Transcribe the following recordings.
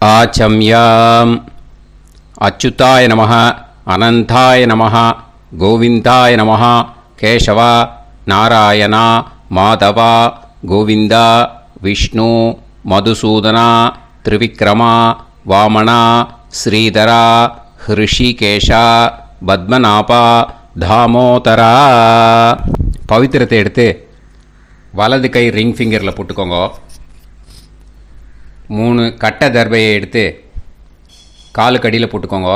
ஆச்சம்யாம். அச்சுதாய நமः, அனந்தாய நமः, கோவிந்தாய நமः, கேசவா, நாராயணா, மாதவா, கோவிந்தா, விஷ்ணு, மதுசூதனா, திரிவிக்ரமா, வாமனா, ஸ்ரீதரா, ஹிருஷிகேஷா, பத்மநாபா, தாமோதரா. பவித்திரத்தை எடுத்து வலது கை ரிங் ஃபிங்கரில் போட்டுக்கோங்க. 3 கட்டை தர்பையை எடுத்து காலுக்கடியில் போட்டுக்கோங்க.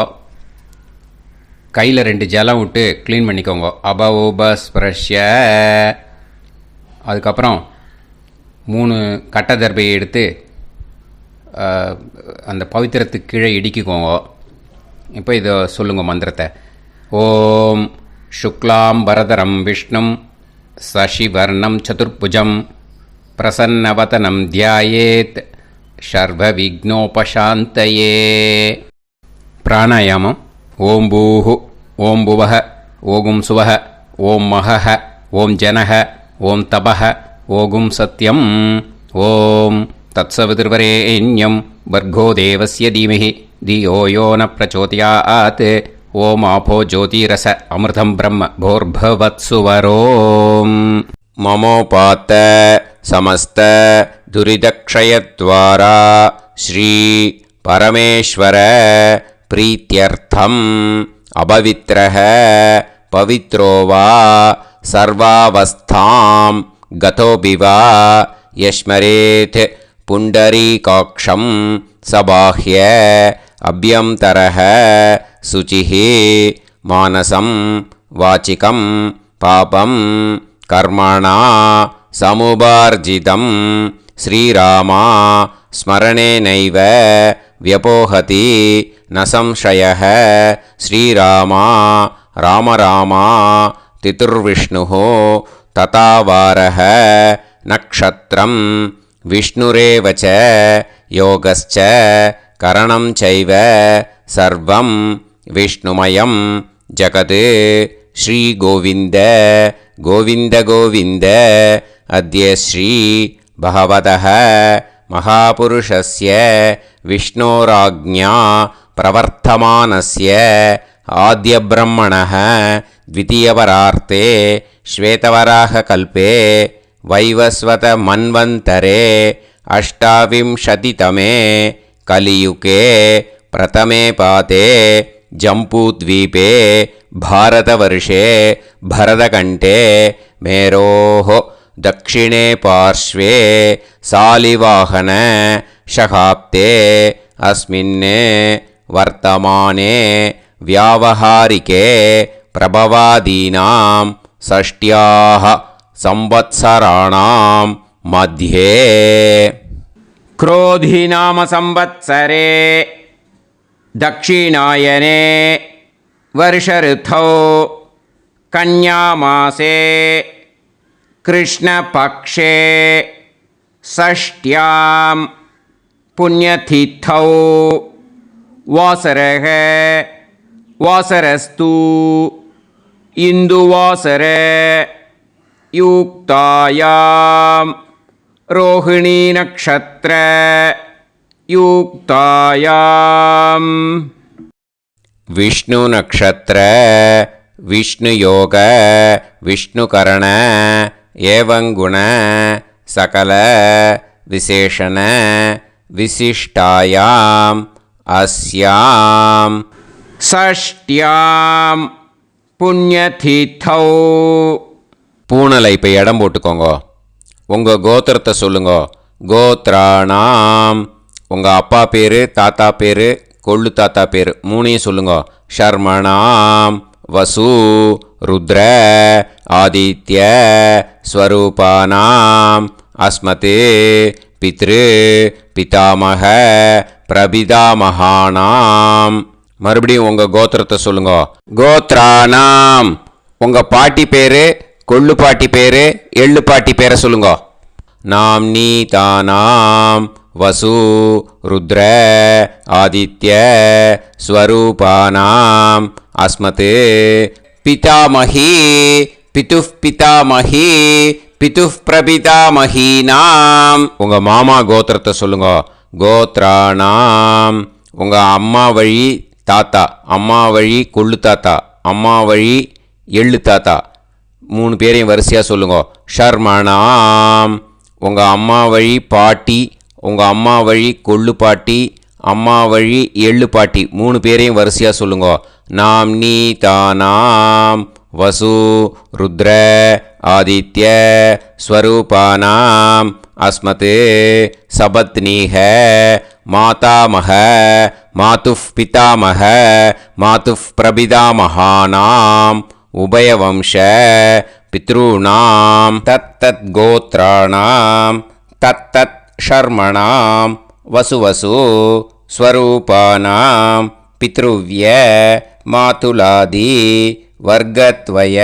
கையில் 2 ஜலம் விட்டு க்ளீன் பண்ணிக்கோங்க. அபௌபஸ்பிரஷ்ய. அதுக்கப்புறம் 3 கட்டை தர்பையை எடுத்து அந்த பவித்திரத்துக்கு கீழே இடிக்கிக்கோங்க. இப்போ இதை சொல்லுங்க மந்திரத்தை. ஓம் சுக்லாம் வரதரம் விஷ்ணும் சசிவர்ணம் சதுர்புஜம் பிரசன்னவதனம் தியாயேத் சர்வ விக்னோபசாந்தயே. பிராணாயாமம். ஓம் பூஹு, ஓம் புவஹ, ஓகும் சுவஹ, ஓம் மஹஹ, ஓம் ஜனஹ, ஓம் தபஹ, ஓகும் சத்யம். ஓம் தத்சவிதுர்வரேண்யம் வர்கோ தேவஸ்ய தீமஹி தியோ யோ ந பிரச்சோதயாத். ஓம் ஆபோ ஜோதிரச அமிர்தம் பிரம்ம போர்பவத்சுவரோம். மமோபாத்த சமஸ்த துரிதக்ஷயத்வாரா ஸ்ரீ பரமேஸ்வர பிரீத்யர்த்தம் அபவித்ரஹ பவித்ரோ வா சர்வாவஸ்தாம் கதோபிவா யஸ்மரேத் புண்டரீகாக்ஷம் சபாஹ்ய அப்யந்தரஹ சுசிஹ மானசம் வாச்சிகம் பாபம் கர்மணா சமுபார்ஜிதம் ஸ்ரீராமா ஸ்மரணேனைவ வியபோஹதி ந சம்சயः. ஸ்ரீராமா ராம ராமா திதுர்விஷ்ணுः ததா வாரः நக்ஷத்ரம் விஷ்ணுரேவ ச யோகஸ்ச கரணம் சைவ சர்வம் விஷ்ணுமயம் ஜகத். ஸ்ரீ கோவிந்த கோவிந்த கோவிந்த. அத்ய ஸ்ரீ பகவதः மகாபுருஷஸ்ய விஷ்ணோராஜ்ஞா பிரவர்த்தமானஸ்ய ஆத்யப்ரஹ்மணः த்விதீயவரார்த்தே ஸ்வேதவராககல்பே வைவஸ்வத மன்வந்தரே அஷ்டாவிம்சதிதமே கலியுகே பிரதமே பாதே ஜம்பூத்வீபே பாரதவர்ஷே பரதகண்டே மேரோः दक्षिणे पार्श्वे सालिवाहन शकाब्दे अस्मिन् वर्तमाने व्यावहारिके प्रभवादीनां षष्ट्याः संवत्सराणां मध्ये क्रोधिनाम संवत्सरे दक्षिणायने वर्षऋतौ कन्यामासे कृष्णपक्षे षष्ट्यां पुण्यतिथौ वासरः वासरस्तु इन्दुवासर युक्तायां रोहिणी नक्षत्र युक्तायां विष्णु नक्षत्र विष्णुयोग विष्णुकरण एवं गुण सकल विशेषण विशिष्टायाम अस्याम षष्ट्याम पुण्यतिथौ. பூனலை இப்போ இடம் போட்டுக்கோங்க. உங்கள் கோத்திரத்தை சொல்லுங்க. கோத்ராணாம். உங்கள் அப்பா பேர், தாத்தா பேர், கொள்ளு தாத்தா பேர் 3ஐயும் சொல்லுங்க. ஷர்மணாம் வசு ருத்ர ஆதித்ய ஸ்வரூபானாம் அஸ்மத் பித்ரு பிதாமக பிரபிதாமகானாம். மறுபடியும் உங்கள் கோத்திரத்தை சொல்லுங்க. கோத்ரானாம். உங்கள் பாட்டி பேர், கொள்ளு பாட்டி பேர், எள்ளு பாட்டி பேரை சொல்லுங்க. நாம் நீதானாம் வசு ருத்ர ஆதித்ய ஸ்வரூபானாம் அஸ்மத் பிதாமஹி பிதுஃப் பிதாமஹி பிதுஃப் பிரபிதாமஹீனாம். உங்கள் மாமா கோத்திரத்தை சொல்லுங்க. கோத்ராணாம் உங்கள் அம்மா வழி தாத்தா, அம்மா வழி கொள்ளு தாத்தா, அம்மா வழி எள்ளு தாத்தா, 3 பேரையும் வரிசையாக சொல்லுங்க. ஷர்மணாம் உங்கள் அம்மா வழி பாட்டி, உங்கள் அம்மா வழி கொள்ளு பாட்டி, அம்மா வழி எள்ளு பாட்டி, 3 பேரையும் வரிசையாக சொல்லுங்க. நாம்னி தானாம் வசு ருத்ர ஆதித்ய ஸ்வரூபானாம் அஸ்மத் சபத்னீஹ மாதாமஹ மாதுஃப் பிதாமஹ மாதுஃப் பிரபிதாமஹானாம் உபயவம்ச பித்ருணாம் தத்தத் கோத்ராணாம் தத்தத் ஷர்மணாம் வசு ஸ்வரூபானாம் பித்ருவ்ய மாதுலாதி வர்க்கத்வய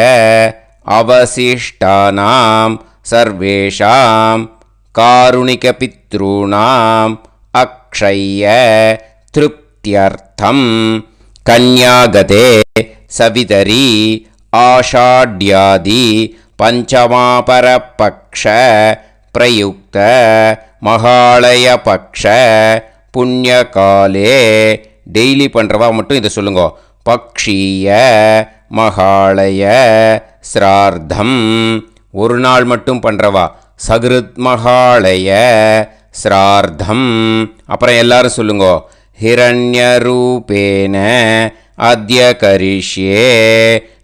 அவசிஷ்டானாம் சர்வேஷாம் காருணிகபித்ருணாம் அக்ஷய திருப்தியர்த்தம் கன்யாகதே சவிதரி ஆஷாட்யாதி பஞ்சமாபரபக்ஷ பிரயுக்த மகாலய பக்ஷ புண்ணியகாலே டெய்லி பண்ணுறவா மட்டும் இதை சொல்லுங்க. பக்ஷீய மகாலய ஸ்ரார்த்தம் ஒரு நாள் மட்டும் பண்ணுறவா சகிருத் மகாலய ஸ்ரார்த்தம். அப்புறம் எல்லாரும் சொல்லுங்க. ஹிரண்யரூபேன அத்ய கரிஷ்யே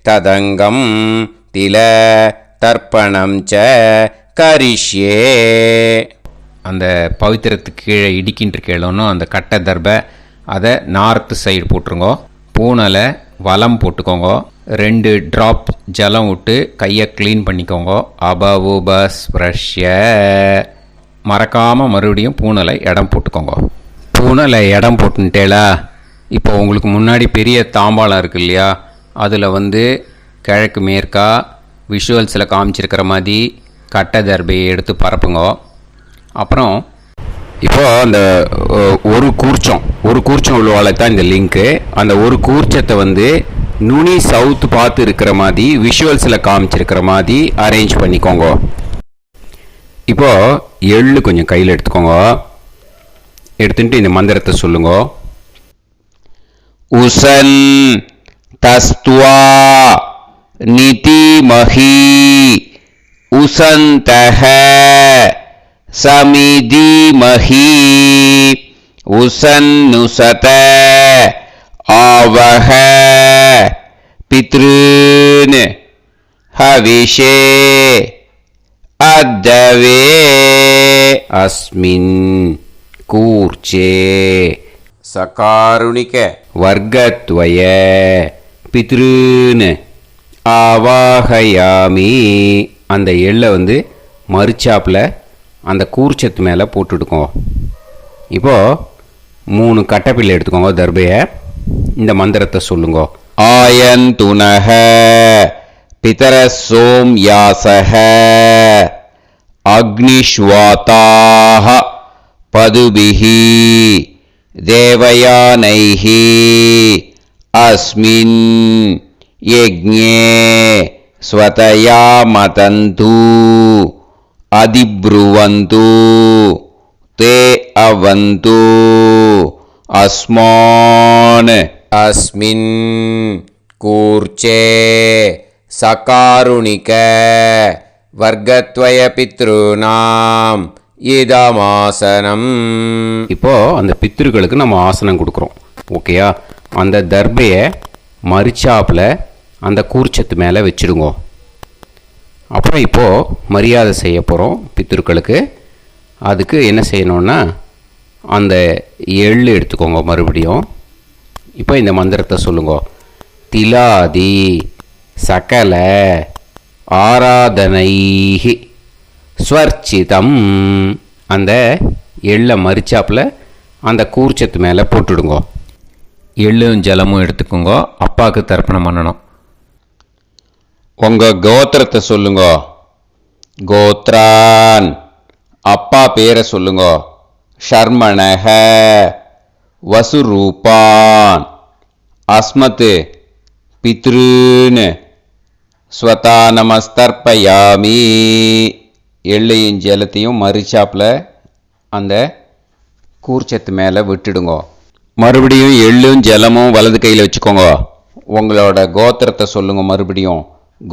ததங்கம் தில தர்ப்பணம் ச கரிஷ்யே. அந்த பவித்திரத்துக்கு கீழே இடிக்கின்ற கீழோன்னு அந்த கட்டை தர்பை அதை நார்த்து சைடு போட்டுருங்கோ. பூனலை வலம் போட்டுக்கோங்க. 2 ட்ராப் ஜலம் விட்டு கையை க்ளீன் பண்ணிக்கோங்க. அபவுபஸ்ப்ரஷ்ய மறக்காமல் மறுபடியும் பூனலை இடம் போட்டுக்கோங்க. பூனலை இடம் போட்டுட்டேலா. இப்போ உங்களுக்கு முன்னாடி பெரிய தாம்பாளம் இருக்கு இல்லையா, அதில் கிழக்கு மேற்கா விஷுவல்ஸில் காமிச்சிருக்கிற மாதிரி கட்டை தர்பையை எடுத்து பரப்புங்க. அப்புறம் இப்போது அந்த ஒரு கூர்ச்சம் உள்ளவாளை தான் இந்த லிங்க்கு. அந்த ஒரு கூர்ச்சத்தை நுனி சவுத் பார்த்து இருக்கிற மாதிரி விஷுவல்ஸில் காமிச்சிருக்கிற மாதிரி அரேஞ்ச் பண்ணிக்கோங்க. இப்போது எள்ளு கொஞ்சம் கையில் எடுத்துக்கோங்க. எடுத்துட்டு இந்த மந்திரத்தை சொல்லுங்க. உசன் தஸ்துவா நிதிமஹி உசந்தஹ சமிதிமஹி உசன்னுசத ஆவஹ பித்ருன் ஹவிஷே அத்தவே அஸ்மின் கூர்ச்சே சகாருணிக வர்க்கத்வய பித்ருன் ஆவாஹயாமி. அந்த எள்ளை மறுச்சாப்பில் அந்த கூர்ச்சத்து மேலே போட்டுடுக்கோங்க. இப்போது 3 கட்டப்பிள்ளை எடுத்துக்கோங்க தர்பையை. இந்த மந்திரத்தை சொல்லுங்க. ஆயந்துனஹ பிதர சோம் யாசஹ அக்னிஷ்வாதாஹ பதுபிஹி தேவயானைஹி அஸ்மின் யஜ்ஞே ஸ்வதயா மதந்து அதிப்ருவந்து தே அவது அஸ்மான் அஸ்மின் கூர்ச்சே சகாருணிக வர்க்கத்வய பித்ருநாம் இதமாசனம். இப்போது அந்த பித்ருக்களுக்கு நம்ம ஆசனம் கொடுக்குறோம். ஓகேயா? அந்த தர்பையை மரிச்சாப்பில் அந்த கூர்ச்சத்து மேலே வச்சுடுங்க. அப்புறம் இப்போது மரியாதை செய்ய போகிறோம் பித்ருக்களுக்கு. அதுக்கு என்ன செய்யணுன்னா அந்த எள்ளு எடுத்துக்கோங்க மறுபடியும். இப்போ இந்த மந்திரத்தை சொல்லுங்க. திலாதி சகல ஆராதனைஹி ஸ்வர்ச்சிதம். அந்த எள்ளை மரிச்சாப்பில் அந்த கூர்ச்சத்து மேலே போட்டுடுங்க. எள்ளும் ஜலமும் எடுத்துக்கோங்க. அப்பாவுக்கு தர்ப்பணம் பண்ணணும். உங்கள் கோத்திரத்தை சொல்லுங்க. கோத்ரான் அப்பா பேரை சொல்லுங்க. ஷர்மணஹ வசுரூபான் அஸ்மத் பித்ருன் ஸ்வதானமஸ்தர்ப்பயாமி. எள்ளையும் ஜலத்தையும் மரிச்சாப்பில் அந்த கூர்ச்சத்து மேலே விட்டுடுங்க. மறுபடியும் எள்ளும் ஜலமும் வலது கையில் வச்சுக்கோங்க. உங்களோட கோத்திரத்தை சொல்லுங்க. மறுபடியும்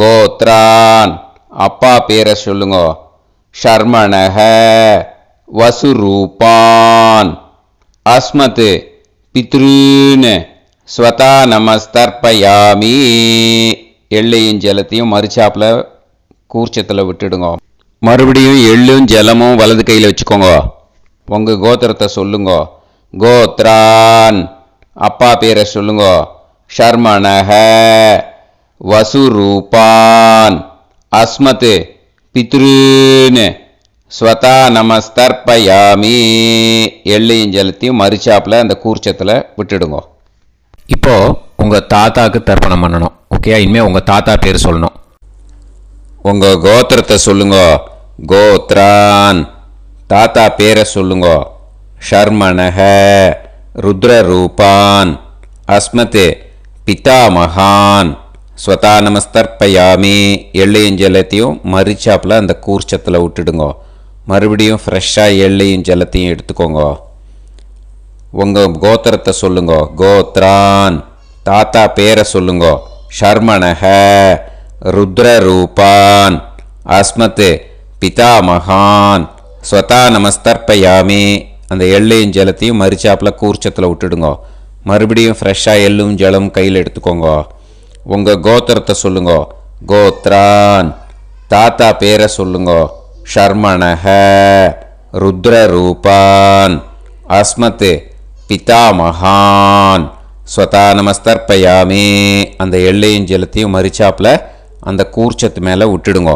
கோத்ரான், அப்பா பேரை சொல்லுங்க. ஷர்மணஹ, வசுரூபான், அஸ்மத், பித்ருன்னு, ஸ்வதா நமஸ்தர்ப்பயாமி. எள்ளையும் ஜலத்தையும் மறுச்சாப்பில் கூர்ச்சத்தில் விட்டுடுங்க. மறுபடியும் எள்ளும் ஜலமும் வலது கையில் வச்சுக்கோங்க. உங்கள் கோத்திரத்தை சொல்லுங்க. கோத்ரான், அப்பா பேரை சொல்லுங்க. ஷர்மணஹ, வசுரூபான், அஸ்மத், பித்ருன்னு, ஸ்வதா நமஸ்தர்ப்பயாமி. எள்ளையும் ஜலத்தையும் மறுச்சாப்பில் அந்த கூர்ச்சத்தில் விட்டுடுங்க. இப்போது உங்கள் தாத்தாவுக்கு தர்ப்பணம் பண்ணணும். ஓகே, இனிமேல் உங்கள் தாத்தா பேர் சொல்லணும். உங்கள் கோத்திரத்தை சொல்லுங்க. கோத்ரான், தாத்தா பேரை சொல்லுங்க. ஷர்மணஹ, ருத்ரரூபான், அஸ்மத், பிதாமகான், ஸ்வதா நமஸ்தர்ப்பயாமி. எள்ளையும் ஜலத்தையும் மரிச்சாப்பில் அந்த கூர்ச்சத்தில் விட்டுடுங்க. மறுபடியும் ஃப்ரெஷ்ஷாக எள்ளையும் ஜலத்தையும் எடுத்துக்கோங்க. உங்கள் கோத்திரத்தை சொல்லுங்க. கோத்ரான், தாத்தா பேரை சொல்லுங்க. ஷர்மணஹ, ருத்ரரூபான், அஸ்மத், பிதாமகான், ஸ்வதா நமஸ்தர்ப்பயாமி. அந்த எள்ளையும் ஜலத்தையும் மரிச்சாப்பில் கூர்ச்சத்தில் விட்டுடுங்க. மறுபடியும் ஃப்ரெஷ்ஷாக எள்ளும் ஜலம் கையில் எடுத்துக்கோங்க. உங்கள் கோத்திரத்தை சொல்லுங்க. கோத்ரான், தாத்தா பேரை சொல்லுங்க. ஷர்மணஹ, ருத்ரரூபான், அஸ்மத், பிதாமகான், ஸ்வதா நமஸ்தர்ப்பயாமி. அந்த எள்ளையும் ஜலத்தையும் மரிச்சாப்பில் அந்த கூர்ச்சத்து மேலே விட்டுடுங்க.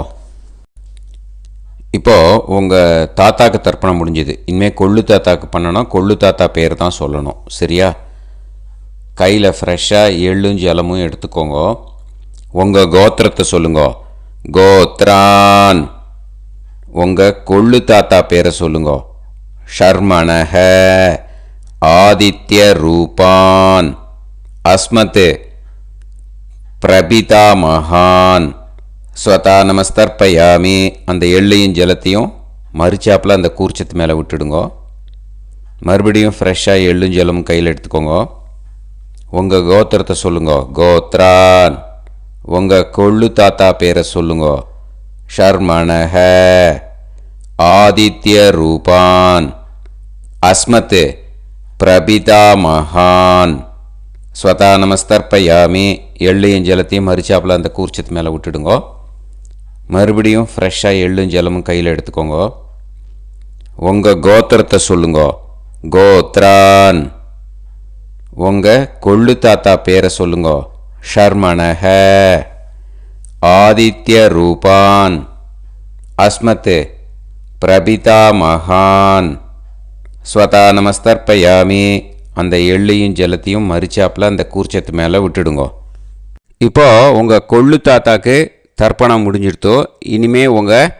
இப்போது உங்கள் தாத்தாக்கு தர்ப்பணம் முடிஞ்சுது. இனிமேல் கொள்ளு தாத்தாக்கு பண்ணணும். கொள்ளு தாத்தா பேர் தான் சொல்லணும். சரியா? கையில் ஃப்ரெஷ்ஷாக எள்ளும் ஜலமும் எடுத்துக்கோங்க. உங்கள் கோத்திரத்தை சொல்லுங்க. கோத்ரான், உங்கள் கொள்ளு தாத்தா பேரை சொல்லுங்க. ஷர்மணஹ, ஆதித்ய ரூபான், அஸ்மத், பிரபிதாமகான், ஸ்வதா நமஸ்தர்ப்பயாமி. அந்த எள்ளையும் ஜலத்தையும் மரிச்சாப்பில் அந்த கூர்ச்சத்து மேலே விட்டுடுங்க. மறுபடியும் ஃப்ரெஷ்ஷாக எள்ளும் ஜலமும் கையில் எடுத்துக்கோங்க. உங்கள் கோத்திரத்தை சொல்லுங்க. கோத்ரான், உங்கள் கொள்ளு தாத்தா பேரை சொல்லுங்க. ஷர்மணஹ, ஆதித்ய ரூபான், அஸ்மத், பிரபிதாமகான், ஸ்வதா நமஸ்தர்ப்பயாமி. எள்ளையும் ஜலத்தையும் மரிச்சாப்பில் அந்த கூர்ச்சத்து மேலே விட்டுடுங்க. மறுபடியும் ஃப்ரெஷ்ஷாக எள்ளும் ஜலமும் கையில் எடுத்துக்கோங்க. உங்கள் கோத்திரத்தை சொல்லுங்க. கோத்ரான், உங்கள் கொள்ளு தாத்தா பேரை சொல்லுங்க. ஷர்மணஹ, ஆதித்ய ரூபான், அஸ்மத், பிரபிதாமகான், ஸ்வதா நமஸ்தர்ப்பயாமி. அந்த எள்ளையும் ஜலத்தையும் மரிச்சாப்பில் அந்த கூர்ச்சத்து மேலே விட்டுடுங்க. இப்போது உங்கள் கொள்ளு தாத்தாக்கு தர்ப்பணம் முடிஞ்சிடுத்தோ. இனிமேல் உங்கள்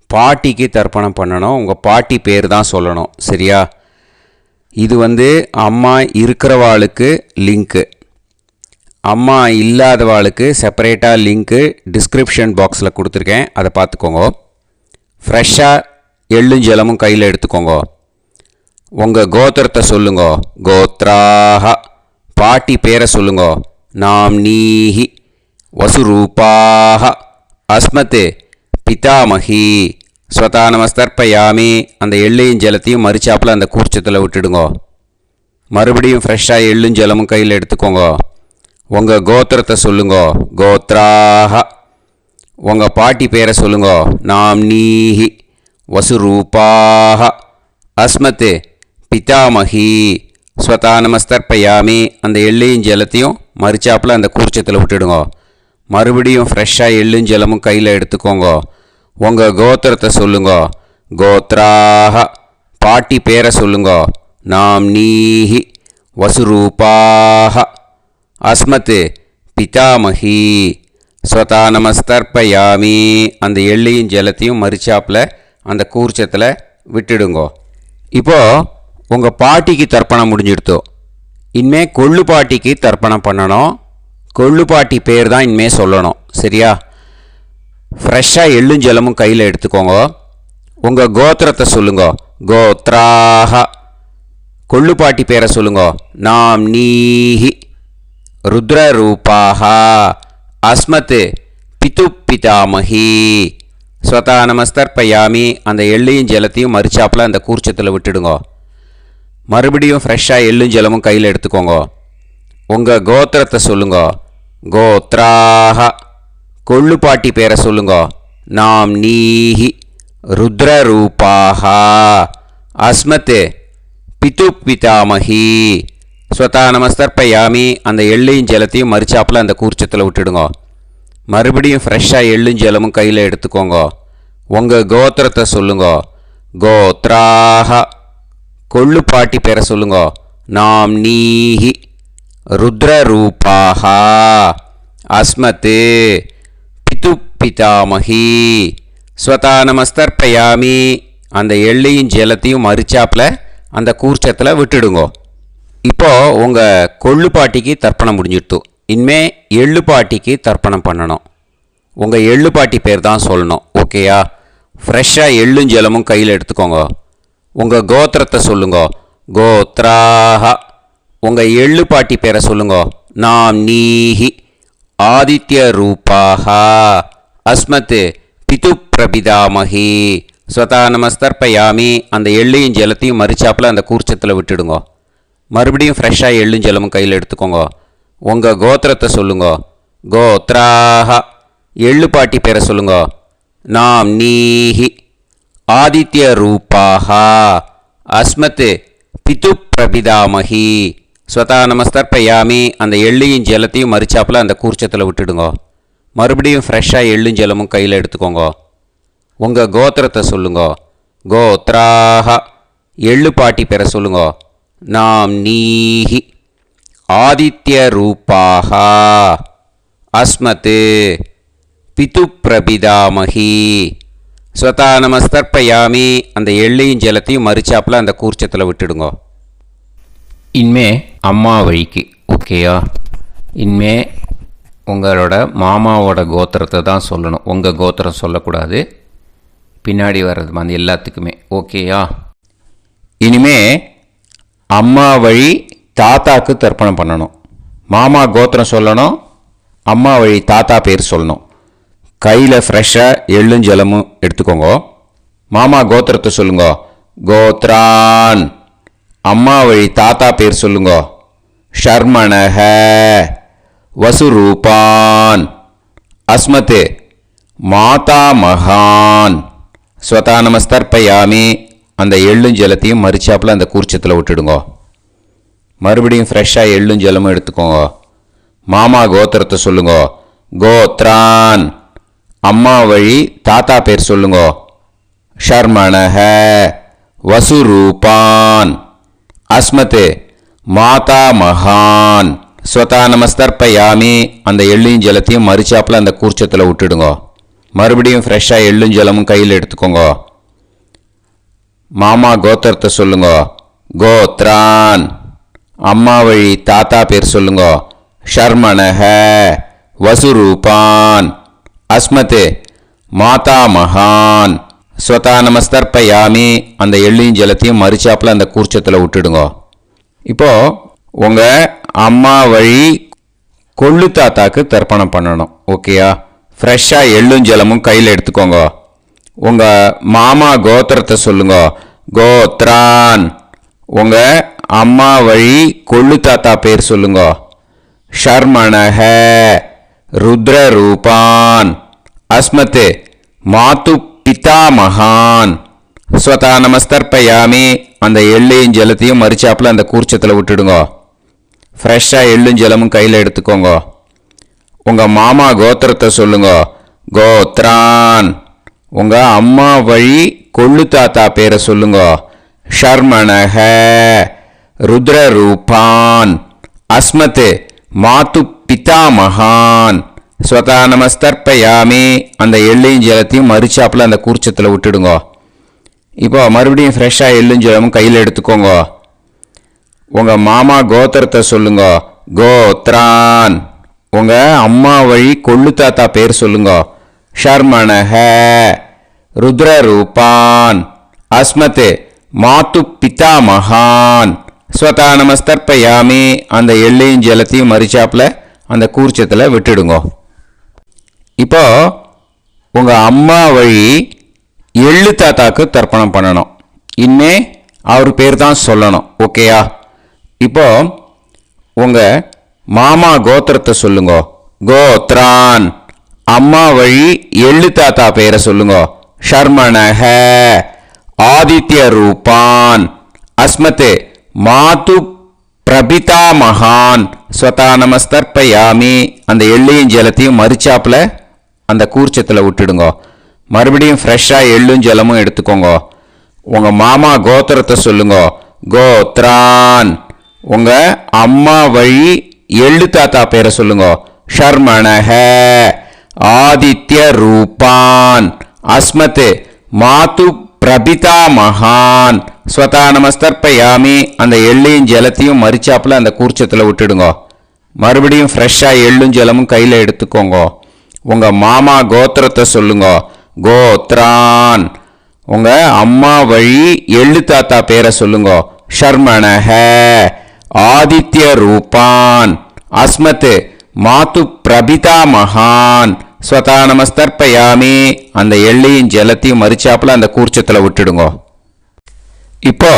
பாட்டிக்கு தர்ப்பணம் பண்ணணும். உங்கள் பாட்டி பேர் தான் சொல்லணும். சரியா? இது அம்மா இருக்கிறவாளுக்கு லிங்க்கு, அம்மா இல்லாதவாளுக்கு செப்பரேட்டாக லிங்க்கு டிஸ்கிரிப்ஷன் பாக்ஸில் கொடுத்துருக்கேன். அதை பார்த்துக்கோங்க. ஃப்ரெஷ்ஷாக எள்ளும் ஜலமும் கையில் எடுத்துக்கோங்க. உங்கள் கோத்திரத்தை சொல்லுங்க. கோத்ராஹ, பாட்டி பேரை சொல்லுங்க. நாம்னீஹி, வசுரூபாஹ, அஸ்மத், பிதாமகி, ஸ்வதா நமஸ்தர்ப்பயாமி. அந்த எள்ளையும் ஜலத்தையும் மரிச்சாப்பில் அந்த கூர்ச்சத்தில் விட்டுடுங்க. மறுபடியும் ஃப்ரெஷ்ஷாக எள்ளும் ஜலமும் கையில் எடுத்துக்கோங்க. உங்கள் கோத்திரத்தை சொல்லுங்க. கோத்ராஹ, உங்கள் பாட்டி பேரை சொல்லுங்க. நாம்னீஹி, வசுரூபாஹ, அஸ்மத், பிதாமகி, ஸ்வதா நமஸ்தர்ப்பயாமி. அந்த எள்ளையும் ஜலத்தையும் மரிச்சாப்பில் அந்த கூர்ச்சத்தில் விட்டுடுங்க. மறுபடியும் ஃப்ரெஷ்ஷாக எள்ளும் ஜலமும் கையில் எடுத்துக்கோங்க. உங்கள் கோத்திரத்தை சொல்லுங்க. கோத்ராஹ, பாட்டி பேரை சொல்லுங்க. நாம்னீஹி, வசுரூபாஹ, அஸ்மத், பிதாமகி, ஸ்வதா நமஸ்தர்ப்பயாமி. அந்த எள்ளையும் ஜலத்தையும் மரிச்சாப்பில் அந்த கூர்ச்சத்தில் விட்டுடுங்க. இப்போது உங்கள் பாட்டிக்கு தர்ப்பணம் முடிஞ்சிடுத்தோ. இனிமேல் கொள்ளு பாட்டிக்கு தர்ப்பணம் பண்ணணும். கொள்ளு பாட்டி பேர் தான் இனிமேல் சொல்லணும். சரியா? ஃப்ரெஷ்ஷாக எள்ளும் ஜலமும் கையில் எடுத்துக்கோங்க. உங்கள் கோத்திரத்தை சொல்லுங்க. கோத்ராஹ, கொள்ளுப்பாட்டி பேரை சொல்லுங்க. நாம் நீஹி ருத்ரரூபாஹ அஸ்மத் பிது பிதாமஹி ஸ்வதா நமஸ்தர்ப்பயாமி. அந்த எள்ளையும் ஜலத்தையும் மறிச்சாப்பில் அந்த கூர்ச்சத்தில் விட்டுடுங்க. மறுபடியும் ஃப்ரெஷ்ஷாக எள்ளும் ஜலமும் கையில் எடுத்துக்கோங்க. உங்கள் கோத்திரத்தை சொல்லுங்க. கோத்ராஹ கொள்ளுப்பாட்டி பேரை சொல்லுங்க. நாம் நீஹி ருத்ரரூபாஹ அஸ்மத் பிது பிதாமஹி ஸ்வதா நமஸ்தர்ப்பயாமி. அந்த எள்ளையும் ஜலத்தையும் மறிச்சாப்பில் அந்த கூர்ச்சத்தில் விட்டுடுங்க. மறுபடியும் ஃப்ரெஷ்ஷாக எள்ளும் ஜலமும் கையில் எடுத்துக்கோங்க. உங்கள் கோத்திரத்தை சொல்லுங்க. கோத்ராஹ கொள்ளுப்பாட்டி பேரை சொல்லுங்க. நாம் நீஹி ருத்ரரூபாஹ அஸ்மத் பிது பிதாமஹி ஸ்வதா நமஸ்தர்ப்பயாமி. அந்த எள்ளையும் ஜலத்தையும் மறிச்சாப்பில் அந்த கூர்ச்சத்தில் விட்டுடுங்க. இப்போது உங்கள் கொள்ளுப்பாட்டிக்கு தர்ப்பணம் முடிஞ்சிடுத்து. இனிமே எள்ளுப்பாட்டிக்கு தர்ப்பணம் பண்ணணும். உங்கள் எள்ளுப்பாட்டி பேர் தான் சொல்லணும். ஓகேயா? ஃப்ரெஷ்ஷாக எள்ளும் ஜலமும் கையில் எடுத்துக்கோங்க. உங்கள் கோத்திரத்தை சொல்லுங்க. கோத்ராஹ உங்கள் எள்ளுப்பாட்டி பேரை சொல்லுங்க. நாம் நீஹி ஆதித்ய ரூபாஹ அஸ்மத் பிது பிரபிதாமஹி ஸ்வதா நமஸ்தர்ப்பயாமி. அந்த எள்ளையும் ஜலத்தையும் மறிச்சாப்பில் அந்த கூர்ச்சத்தில் விட்டுடுங்க. மறுபடியும் ஃப்ரெஷ்ஷாக எள்ளும் ஜலமும் கையில் எடுத்துக்கோங்க. உங்கள் கோத்திரத்தை சொல்லுங்க. கோத்ராஹ எள்ளுப்பாட்டி பேரை சொல்லுங்க. நாம் நீஹி ஆதித்ய ரூபாஹ அஸ்மத் பிது பிரபிதாமஹி ஸ்வதா நமஸ்தர்ப்பயாமி. அந்த எள்ளையும் ஜலத்தையும் மறிச்சாப்பில் அந்த கூர்ச்சத்தில் விட்டுடுங்க. மறுபடியும் ஃப்ரெஷ்ஷாக எள்ளும் ஜலமும் கையில் எடுத்துக்கோங்க. உங்கள் கோத்திரத்தை சொல்லுங்க. கோத்ராஹ எள்ளுப்பாட்டி பேரை சொல்லுங்க. நாம் நீஹி ஆதித்ய ரூபாஹ அஸ்மத் பிது பிரபிதாமஹி ஸ்வதா நமஸ்தர்ப்பயாமி. அந்த எள்ளையும் ஜலத்தையும் மறிச்சாப்பில் அந்த கூர்ச்சத்தில் விட்டுடுங்க. இனிமே அம்மா வழிக்கு. ஓகேயா? இனிமே உங்களோட மாமாவோட கோத்திரத்தை தான் சொல்லணும். உங்கள் கோத்திரம் சொல்லக்கூடாது. பின்னாடி வர்றது வந்து எல்லாத்துக்குமே. ஓகேயா? இனிமே அம்மா வழி தாத்தாக்கு தர்ப்பணம் பண்ணணும். மாமா கோத்திரம் சொல்லணும். அம்மா வழி தாத்தா பேர் சொல்லணும். கையில் ஃப்ரெஷ்ஷாக எள்ளும் ஜலமும் எடுத்துக்கோங்க. மாமா கோத்திரத்தை சொல்லுங்க. கோத்ரான் அம்மா வழி தாத்தா பேர் சொல்லுங்க. ஷர்மணஹ வசுரூபான் அஸ்மத் மாதா மகான் ஸ்வதா நமஸ்தர்ப்பயாமி. அந்த எள்ளும் ஜலத்தையும் மறிச்சாப்பில் அந்த கூர்ச்சத்தில் விட்டுடுங்க. மறுபடியும் ஃப்ரெஷ்ஷாக எள்ளும் ஜலமும் எடுத்துக்கோங்க. மாமா கோத்திரத்தை சொல்லுங்க. கோத்ரான் அம்மா வழி தாத்தா பேர் சொல்லுங்க. ஷர்மணஹ வசுரூபான் அஸ்மத் மாதா மகான் ஸ்வதா நமஸ்தர்ப்பயாமி. அந்த எள்ளையும் ஜலத்தையும் மறிச்சாப்பில் அந்த கூர்ச்சத்தில் விட்டுடுங்க. மறுபடியும் ஃப்ரெஷ்ஷாக எள்ளும் ஜலமும் கையில் எடுத்துக்கோங்க. மாமா கோத்திரத்தை சொல்லுங்க. கோத்ரான் அம்மா வழி தாத்தா பேர் சொல்லுங்க. ஷர்மணஹ வசுரூபான் அஸ்மத் மாதா மகான் ஸ்வதா நமஸ்தர்ப்பயாமி. அந்த எள்ளையும் ஜலத்தையும் மறிச்சாப்பில் அந்த கூர்ச்சத்தில் விட்டுடுங்க. இப்போது உங்கள் அம்மா வழி கொள்ளு தாத்தாக்கு தர்ப்பணம் பண்ணணும். ஓகேயா? ஃப்ரெஷ்ஷாக எள்ளும் ஜலமும் கையில் எடுத்துக்கோங்க. உங்கள் மாமா கோத்திரத்தை சொல்லுங்க. கோத்ரான் உங்கள் அம்மா வழி கொள்ளு தாத்தா பேர் சொல்லுங்க. ஷர்மணஹ ருத்ரரூபான் அஸ்மத் மாது பிதாமகான் ஸ்வதா நமஸ்தர்ப்பயாமி. அந்த எள்ளையும் ஜலத்தையும் மறிச்சாப்பில் அந்த கூர்ச்சத்தில் விட்டுடுங்க. ஃப்ரெஷ்ஷாக எள்ளும் ஜலமும் கையில் எடுத்துக்கோங்க. உங்கள் மாமா கோத்திரத்தை சொல்லுங்க. கோத்ரான் உங்கள் அம்மா வழி கொள்ளு தாத்தா பேரை சொல்லுங்க. ஷர்மணஹ ருத்ரரூபான் அஸ்மத் மாது பிதாமகான் ஸ்வதா நமஸ்தர்ப்பயாமி. அந்த எள்ளையும் ஜலத்தையும் மறிச்சாப்பில் அந்த கூர்ச்சத்தில் விட்டுடுங்க. இப்போ மறுபடியும் ஃப்ரெஷ்ஷாக எள்ளும் ஜலமும் கையில் எடுத்துக்கோங்க. உங்கள் மாமா கோத்திரத்தை சொல்லுங்க. கோத்ரான் உங்கள் அம்மா வழி கொள்ளு தாத்தா பேர் சொல்லுங்க. ஷர்மணஹ ருத்ரரூபான் அஸ்மத் மாது பிதாமகான் ஸ்வதா நமஸ்தர்ப்பயாமி அந்த எள்ளையும் ஜலத்தையும் மறிச்சாப்புல அந்த கூர்ச்சத்தில் விட்டுடுங்க. இப்போ உங்கள் அம்மா வழி எள்ளு தாத்தாக்கு தர்ப்பணம் பண்ணணும். இனிமே அவர் பேர் தான் சொல்லணும். ஓகேயா? இப்போ உங்கள் மாமா கோத்திரத்தை சொல்லுங்க. கோத்ரான். அம்மா வழி எள்ளு தாத்தா பேரை சொல்லுங்க. ஷர்மணஹ ஆதித்ய ரூபான் அஸ்மதே மாது பிரபிதா மகான் ஸ்வதா நமஸ்தர்ப்பயாமி அந்த எள்ளையும் ஜலத்தையும் மறிச்சாப்புல அந்த கூர்ச்சத்தில் விட்டுடுங்க. மறுபடியும் ஃப்ரெஷ்ஷாக எள்ளும் ஜலமும் எடுத்துக்கோங்க. உங்கள் மாமா கோத்திரத்தை சொல்லுங்க. கோத்ரான். உங்கள் அம்மா வழி எள்ளு தாத்தா பேரை சொல்லுங்க. ஷர்மணஹ ஆதித்ய ரூபான் அஸ்மத் மாது பிரபிதா மகான் ஸ்வதா நமஸ்தர்ப்பயாமி அந்த எள்ளையும் ஜலத்தையும் மறிச்சாப்புல அந்த கூர்ச்சத்தில் விட்டுடுங்க. மறுபடியும் ஃப்ரெஷ்ஷாக எள்ளும் ஜலமும் கையில் எடுத்துக்கோங்க. உங்கள் மாமா கோத்திரத்தை சொல்லுங்க. கோத்ரான். உங்கள் அம்மா வழி எள்ளு தாத்தா பேரை சொல்லுங்க. ஷர்மணஹ ஆதித்ய ரூபான் அஸ்மத் மாது பிரபிதா மகான் ஸ்வதா நமஸ்தர்ப்பயாமி அந்த எள்ளையும் ஜலத்தையும் மறிச்சாப்புல அந்த கூர்ச்சத்தில் விட்டுடுங்க. இப்போ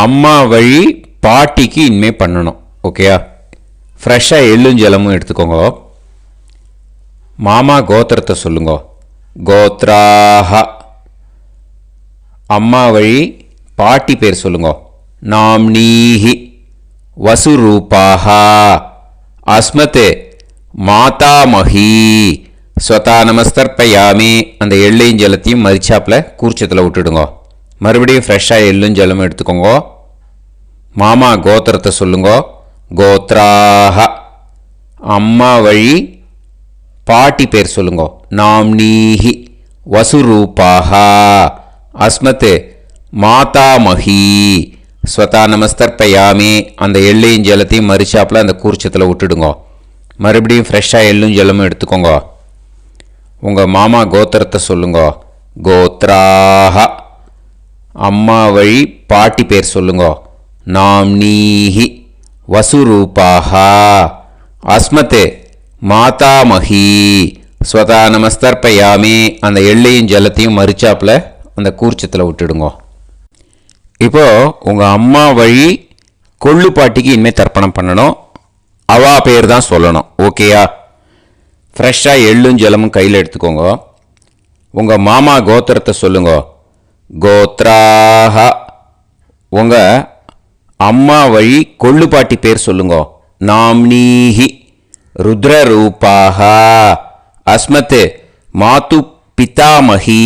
அம்மா வழி பாட்டிக்கு இனிமே பண்ணணும். ஓகேயா? ஃப்ரெஷ்ஷாக எள்ளும் ஜலமும் எடுத்துக்கோங்க. மாமா கோத்திரத்தை சொல்லுங்க. கோத்ராஹ. அம்மா வழி பாட்டி பேர் சொல்லுங்க. நாம்னீஹி வசுரூபாஹ அஸ்மத் மாதாமஹி ஸ்வதா நமஸ்தர்ப்பயாமி அந்த எள்ளையும் ஜலத்தையும் மறிச்சாப்புல கூர்ச்சத்தில் விட்டுடுங்க. மறுபடியும் ஃப்ரெஷ்ஷாக எள்ளும் ஜலமும் எடுத்துக்கோங்க. மாமா கோத்திரத்தை சொல்லுங்க. கோத்ராஹ. அம்மா வழி பாட்டி பேர் சொல்லுங்க. நாம்னீஹி வசுரூபாஹ அஸ்மத் மாதாமஹி ஸ்வதா நமஸ்தர்ப்பயாமி அந்த எள்ளையும் ஜலத்தையும் மறிச்சாப்புல அந்த கூர்ச்சத்தில் விட்டுடுங்க. மறுபடியும் ஃப்ரெஷ்ஷாக எள்ளும் ஜலமும் எடுத்துக்கோங்க. உங்கள் மாமா கோத்திரத்தை சொல்லுங்க. கோத்ராஹ. அம்மா வழி பாட்டி பேர் சொல்லுங்க. நாம்னீஹி வசுரூபாஹ அஸ்மத் மாதாமஹி ஸ்வதா நமஸ்தர்ப்பயாமி அந்த எள்ளையும் ஜலத்தையும் மறிச்சாப்புல அந்த கூர்ச்சத்தில் விட்டுடுங்க. இப்போ உங்கள் அம்மா வழி கொள்ளு பாட்டிக்கு இனிமேல் தர்ப்பணம் பண்ணணும். அவா பேர் தான் சொல்லணும். ஓகேயா? ஃப்ரெஷ்ஷாக எள்ளும் ஜலமும் கையில் எடுத்துக்கோங்க. உங்கள் மாமா கோத்திரத்தை சொல்லுங்க. கோத்ராஹ. உங்கள் அம்மா வழி கொள்ளு பாட்டி பேர் சொல்லுங்க. நாம்னீஹி ருத்ரரூபாஹ அஸ்மத் மாது பிதாமஹி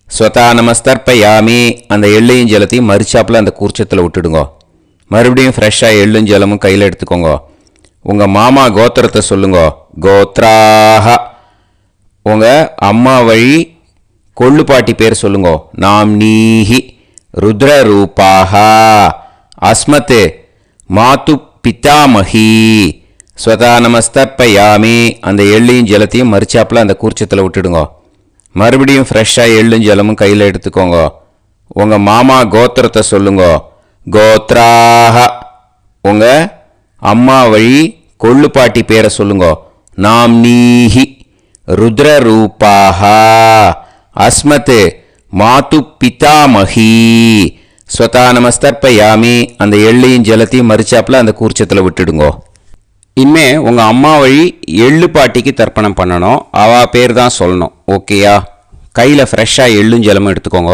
ஸ்வதா நமஸ்தர்ப்பயாமி அந்த எள்ளையும் ஜலத்தையும் மறிச்சாப்புல அந்த கூர்ச்சத்தில் விட்டுடுங்க. மறுபடியும் ஃப்ரெஷ்ஷாக எள்ளும் ஜலமும் கையில் எடுத்துக்கோங்க. உங்கள் மாமா கோத்திரத்தை சொல்லுங்க. கோத்ராஹ. உங்கள் அம்மா வழி கொள்ளு பாட்டி பேர் சொல்லுங்க. நாம்னீஹி ருத்ரரூபாஹ அஸ்மத் மாது பிதாமஹி ஸ்வதா நமஸ்தர்ப்பயாமி அந்த எள்ளையும் ஜலத்தையும் மறிச்சாப்புல அந்த கூர்ச்சத்தில் விட்டுடுங்க. மறுபடியும் ஃப்ரெஷ்ஷாக எள்ளும் ஜலமும் கையில் எடுத்துக்கோங்க. உங்கள் மாமா கோத்திரத்தை சொல்லுங்க. கோத்ராஹ. உங்கள் அம்மா வழி கொள்ளு பாட்டி பேரை சொல்லுங்க. நாம்னீஹி ருத்ரரூபாஹ அஸ்மத் மாது பிதாமஹி ஸ்வதா நமஸ்தர்ப்பயாமி அந்த எள்ளையும் ஜலத்தையும் மறிச்சாப்புல அந்த கூர்ச்சத்தில் விட்டுடுங்க. இனிமே உங்கள் அம்மா வழி எள்ளு பாட்டிக்கு தர்ப்பணம் பண்ணணும். அவா பேர் தான் சொல்லணும். ஓகேயா? கையில் ஃப்ரெஷ்ஷாக எள்ளும் ஜலமும் எடுத்துக்கோங்க.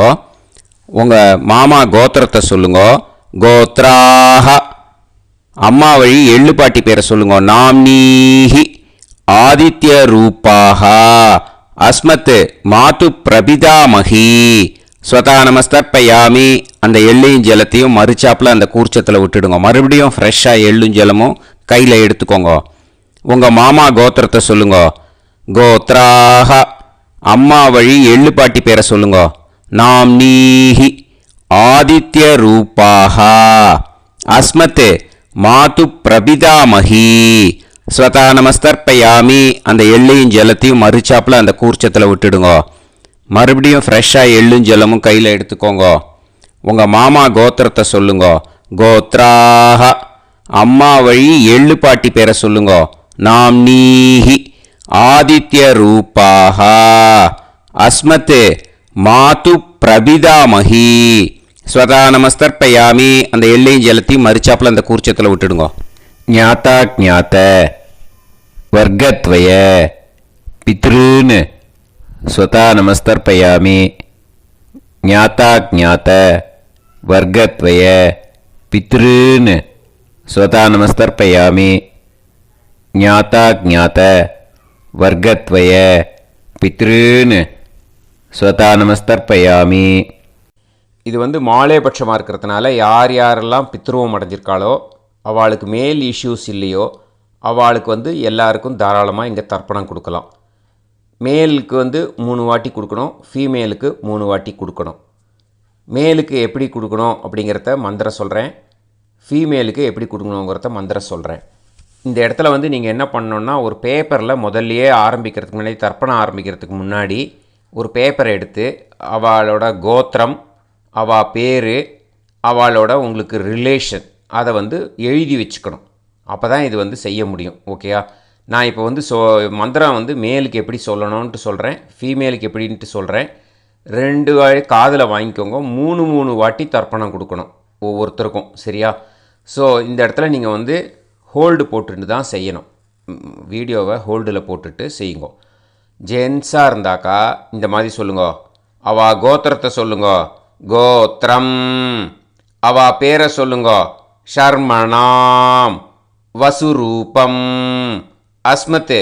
உங்கள் மாமா கோத்திரத்தை சொல்லுங்க. கோத்ராஹ. அம்மா வழி எள்ளு பாட்டி பேரை சொல்லுங்க. நாம்னீஹி ஆதித்ய ரூபாஹ அஸ்மத் மாது பிரபிதாமஹி ஸ்வதா நமஸ்தர்ப்பயாமி அந்த எள்ளையும் ஜலத்தையும் மறிச்சாப்புல அந்த கூர்ச்சத்தில் விட்டுடுங்க. மறுபடியும் ஃப்ரெஷ்ஷாக எள்ளும் ஜலமும் கையில் எடுத்துக்கோங்க. உங்கள் மாமா கோத்திரத்தை சொல்லுங்க. கோத்ராஹ. அம்மா வழி எள்ளு பாட்டி பேரை சொல்லுங்க. நாம்னீஹி ஆதித்ய ரூபாஹ அஸ்மத் மாது பிரபிதாமஹி ஸ்வதா நமஸ்தர்ப்பயாமி அந்த எள்ளையும் ஜலத்தையும் மறிச்சாப்புல அந்த கூர்ச்சத்தில் விட்டுடுங்க. மறுபடியும் ஃப்ரெஷ்ஷாக எள்ளும் ஜலமும் கையில் எடுத்துக்கோங்க. உங்கள் மாமா கோத்திரத்தை சொல்லுங்க. கோத்ராஹ. அம்மா வழி எள்ளு பாட்டி பேரை சொல்லுங்க. நாம்னீஹி ஆதித்ய ரூபாஹ. அஸ்மத் மாது பிரபிதாமஹி. ஸ்வதா நமஸ்தர்ப்பயாமி. அந்த எள்ளையும் ஜலத்தையும் மறிச்சாப்புல அந்த கூர்ச்சத்தில் விட்டுடுங்க. ஞாதா ஜாத்த வர்க்கத்வய பித்ருன்னு ஸ்வதா நமஸ்தர்ப்பயாமி. ஞாதா ஜாத்த வர்க்கத்வய பித்ருன்னு ஸ்வதா நமஸ்தர்ப்பயாமி. ஞாதா ஜாத்த வர்க்கத்வய பித்ருன்னு ஸ்வதா நமஸ்தர்ப்பயாமி. இது மாலேபட்சமாக இருக்கிறதுனால யார் யாரெல்லாம் பித்ருவம் அடைஞ்சிருக்காளோ அவளுக்கு மேல் இஷ்யூஸ் இல்லையோ அவளுக்கு எல்லாருக்கும் தாராளமாக இங்கே தர்ப்பணம் கொடுக்கலாம். மேலுக்கு 3 வாட்டி கொடுக்கணும், ஃபீமேலுக்கு 3 வாட்டி கொடுக்கணும். மேலுக்கு எப்படி கொடுக்கணும் அப்படிங்கிறத மந்திரம் சொல்கிறேன், ஃபீமேலுக்கு எப்படி கொடுக்கணுங்கிறத மந்திரம் சொல்கிறேன். இந்த இடத்துல நீங்கள் என்ன பண்ணணுன்னா, ஒரு பேப்பரில் முதல்லையே ஆரம்பிக்கிறதுக்கு முன்னாடி, தர்ப்பணம் ஆரம்பிக்கிறதுக்கு முன்னாடி ஒரு பேப்பரை எடுத்து அவளோட கோத்திரம், அவள் பேர், அவளோட உங்களுக்கு ரிலேஷன் அதை எழுதி வச்சுக்கணும். அப்போ தான் இது செய்ய முடியும். ஓகேயா? நான் இப்போ மந்திரம் மேலுக்கு எப்படி சொல்லணும்ன்ட்டு சொல்கிறேன், ஃபீமேலுக்கு எப்படின்ட்டு சொல்கிறேன். 2 காதில் வாங்கிக்கோங்க. 3 வாட்டி தர்ப்பணம் கொடுக்கணும் ஒவ்வொருத்தருக்கும். சரியா? ஸோ இந்த இடத்துல நீங்கள் ஹோல்டு போட்டுட்டு தான் செய்யணும். வீடியோவை ஹோல்டில் போட்டுட்டு செய்யுங்க. ஜென்ஸாக இருந்தாக்கா இந்த மாதிரி சொல்லுங்க. அவள் கோத்திரத்தை சொல்லுங்க, கோத்ரம். அவள் பேரை சொல்லுங்க, ஷர்மணாம் வசுரூபம். அஸ்மத்.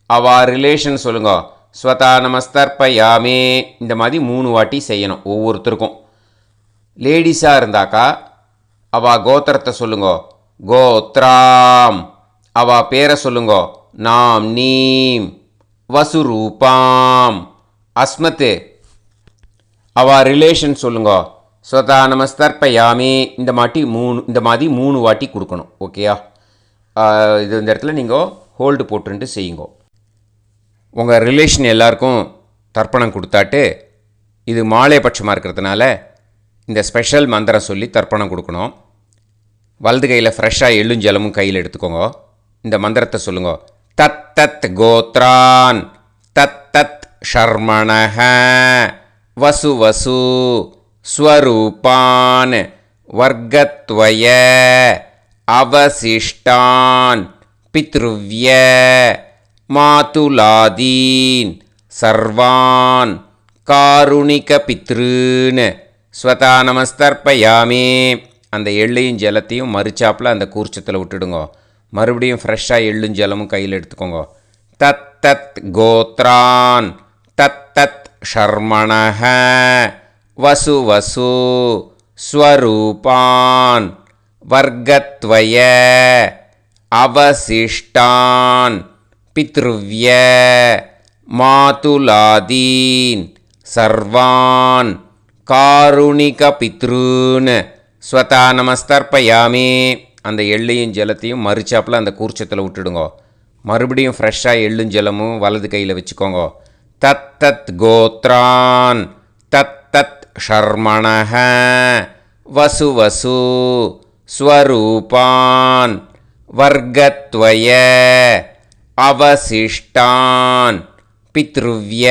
அவள் ரிலேஷன் சொல்லுங்க, ஸ்வதா நமஸ்தர்ப்பயாமி. இந்த மாதிரி 3 வாட்டி செய்யணும் ஒவ்வொருத்தருக்கும். லேடிஸாக இருந்தாக்கா அவள் கோத்திரத்தை சொல்லுங்க, கோத்ராம். அவள் பேரை சொல்லுங்க, நாம் நீம் வசுரூபாம். அஸ்மத். அவள் ரிலேஷன் சொல்லுங்க, ஸ்வதா நமஸ்தர்ப்பயாமி. இந்த மாதிரி 3 வாட்டி கொடுக்கணும். ஓகேயா? இந்த இடத்துல நீங்கள் ஹோல்டு போட்டுட்டு செய்யுங்க. உங்கள் ரிலேஷன் எல்லாருக்கும் தர்ப்பணம் கொடுத்தாட்டு இது மாலைபட்சமாக இருக்கிறதுனால இந்த ஸ்பெஷல் மந்திரம் சொல்லி தர்ப்பணம் கொடுக்கணும். வலது கையில் ஃப்ரெஷ்ஷாக எள்ளும் ஜலமும் கையில் எடுத்துக்கோங்க. இந்த மந்திரத்தை சொல்லுங்க. தத் தத் கோத்ரான் தத் தத் ஷர்மணஹ வசு வசு ஸ்வரூபான் வர்க்கத்வய அவசிஷ்டான் பித்ருவ்ய மாதுலாதீன் சர்வான் காருணிக பித்ருன்னு ஸ்வதா நமஸ்தர்ப்பயாமி. அந்த எள்ளையும் ஜலத்தையும் மறிச்சாப்பில் அந்த கூர்ச்சத்தில் விட்டுடுங்க. மறுபடியும் ஃப்ரெஷ்ஷாக எள்ளும் ஜலமும் கையில் எடுத்துக்கோங்க. தத் தத் கோத்ரான் தத் தத் ஷர்மணஹ வசு வசு ஸ்வரூபான் வர்க்கத்வய அவசிஷ்டான் பித்ருவ்ய மாதுலாதீன் சர்வான் காருணிக பித்ருன்னு ஸ்வதா நமஸ்தர்ப்பயாமி. அந்த எள்ளையும் ஜலத்தையும் மறிச்சாப்பில் அந்த கூர்ச்சத்தில் விட்டுடுங்க. மறுபடியும் ஃப்ரெஷ்ஷாக எள்ளும் ஜலமும் வலது கையில் வச்சுக்கோங்க. தத் தத் கோத்ரான் தத் தத் ஷர்மணஹ வசு வசு ஸ்வரூபான் வர்க்கத்வய அவசிஷ்டான் பித்ருவ்ய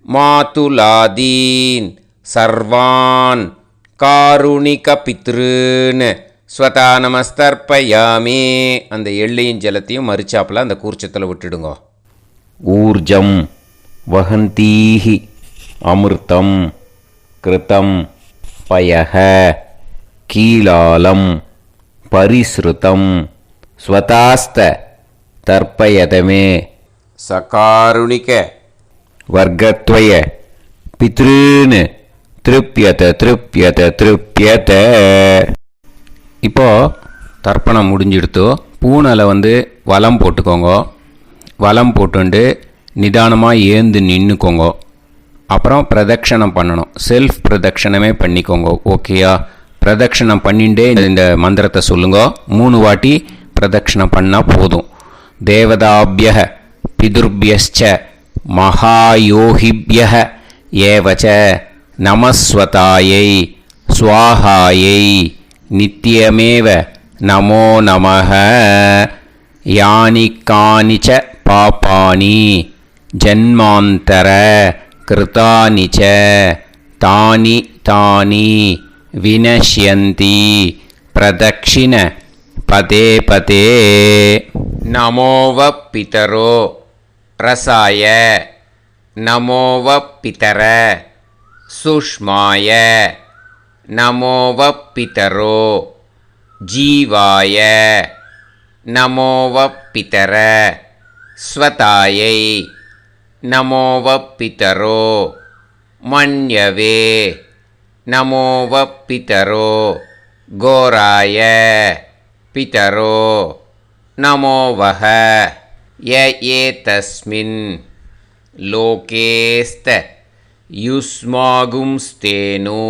மாதுலாதீன் சர்வான் காருணிக பித்ருன்னு ஸ்வதா நமஸ்தர்ப்பயாமி. அந்த எள்ளையும் ஜலத்தையும் மறிச்சாப்பில் அந்த கூர்ச்சத்தில் விட்டுடுங்க. ஊர்ஜம் வஹந்தீஹி அமிர்தம் கிருதம் பயஹ கீலாலம் பரிஸ்ருதம் ஸ்வதாஸ்த தர்ப்பயதமே சகாருணிக வர்க்கத்வய பித்ருன்னு திருப்யத திருப்யத திருப்யத. இப்போது தர்ப்பணம் முடிஞ்சிடுத்தோ பூனலை வலம் போட்டுக்கோங்க. வலம் போட்டுண்டு நிதானமாக ஏந்து நின்றுக்கோங்க. அப்புறம் பிரதட்சணம் பண்ணணும். செல்ஃப் பிரதட்சணமே பண்ணிக்கோங்க. ஓகேயா? பிரதட்சணம் பண்ணிண்டே இந்த மந்திரத்தை சொல்லுங்க. 3 வாட்டி பிரதட்சணம் பண்ணால் போதும். தேவதாபிய பிதுர்பியச்ச மகாயோகிபிய ஏவச்ச நமஸ்வதாயை ஸ்வாஹாயை நித்யமேவ நமோ நமः. யானி கானி ச பாபானி ஜன்மாந்தர கிருதானி ச தானி தானி வினஷ்யந்தி பிரதக்ஷிண பதே பதே. நமோவ பிதரோ ரசாய நமோவ பிதர சுஷ்மாய நமோவ பிதரோ ஜீவாய நமோவ பிதர ஸ்வதாயை நமோவ பிதரோ மன்யவே நமோவ பிதரோ கோராய பிதரோ நமோவஹ. ய ஏதஸ்மின் லோகேஸ்த யுஸ்மாகும்ஸ்தேனு